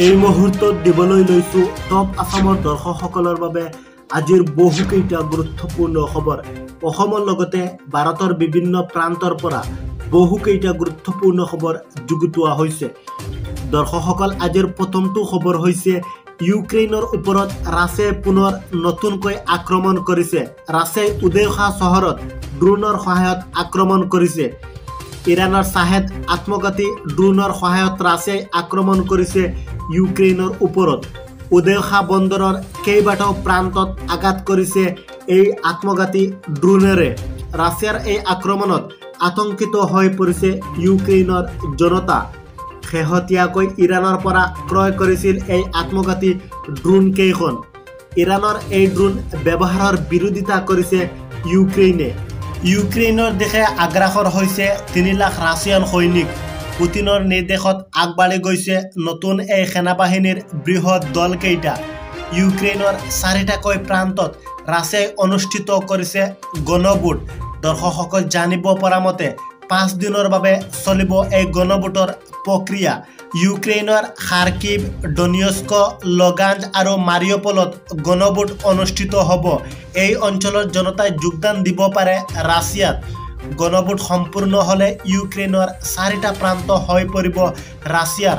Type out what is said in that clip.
এই মুহূৰ্তত দিবলৈ লৈছো টপ আসামৰ দৰ্শকসকলৰ বাবে আজিৰ বহুকেইটা গুৰুত্বপূৰ্ণ খবৰ। অসমৰ লগতে ভাৰতৰ বিভিন্ন প্ৰান্তৰ পৰা বহুকেইটা গুৰুত্বপূৰ্ণ খবৰ যুগুতোৱা হৈছে। দৰ্শকসকল, আজিৰ প্ৰথমটো খবৰ হৈছে ইউক্ৰেইনৰ ওপৰত ৰাছিয়াই পুনৰ নতুনকৈ আক্ৰমণ কৰিছে। ৰাছিয়াই উদেশা চহৰত ড্ৰোনৰ সহায়ত আক্ৰমণ কৰিছে। ইৰাণৰ চাহেদ আত্মঘাতী ড্ৰোনৰ সহায়ত ৰাছিয়াই আক্ৰমণ কৰিছে ইউক্ৰেইনৰ ওপৰত। উদেশা বন্দৰৰ কেইবাটাও প্ৰান্তত আঘাত কৰিছে এই আত্মঘাতী ড্ৰোনেৰে। ৰাছিয়াৰ এই আক্ৰমণত আতংকিত হৈ পৰিছে ইউক্ৰেইনৰ জনতা। শেহতীয়াকৈ ইৰাণৰ পৰা ক্ৰয় কৰিছিল এই আত্মঘাতী ড্ৰোন কেইখন। ইৰাণৰ এই ড্ৰোন ব্যৱহাৰৰ বিৰোধিতা কৰিছে ইউক্ৰেইনে। ইউক্ৰেইনৰ দেশে আগ্ৰাসৰ হৈছে 3 লাখ ৰাছিয়ান সৈনিক। পুটিনৰ নিৰ্দেশত আগবাঢ়ি গৈছে নতুন এই সেনাবাহিনীৰ বৃহৎ দলকেইটা। ইউক্ৰেইনৰ 4টাকৈ প্ৰান্তত ৰাছিয়াই অনুষ্ঠিত কৰিছে গণভোট। দৰ্শকসকল, জানিব পৰা মতে 5 দিনৰ বাবে চলিব এই গণভোটৰ প্ৰক্ৰিয়া। ইউক্ৰেইনৰ খাৰ্কিভ, ডনিয়স্ক, লগাঞ্জ আৰু মাৰিউপলত গণভোট অনুষ্ঠিত হ'ব। এই অঞ্চলৰ জনতাই যোগদান দিব পাৰে ৰাছিয়াত। গণভোট সম্পূৰ্ণ হ'লে ইউক্ৰেইনৰ 4টা প্ৰান্ত হৈ পৰিব ৰাছিয়াৰ।